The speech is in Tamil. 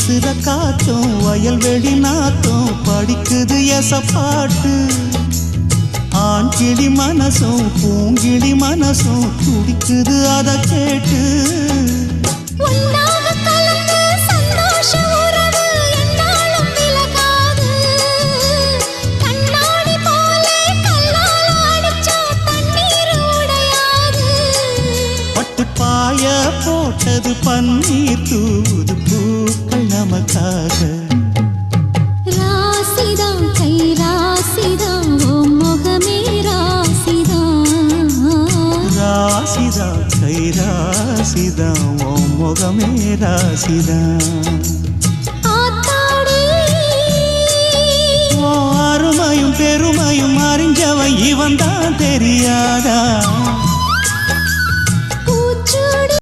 வீசுற காத்தும் வயல்வெளி நாத்தும் படிக்குது எசப்பாட்டு ஆண்கிளி மனசும் பூங்கிளி மனசும் துடிக்குது அத கேட்டு பாய போட்டது பன்னீர் தூது பூக்கள் நமக்காக ராசிதான் கை ராசிதான் ஓ முகமே ராசிதான் ராசிதான் கை ராசிதான் ஓ முகமே ராசிதான் அருமையும் பெருமையும் அறிஞ்சவன் இவன் தான் தெரியாதா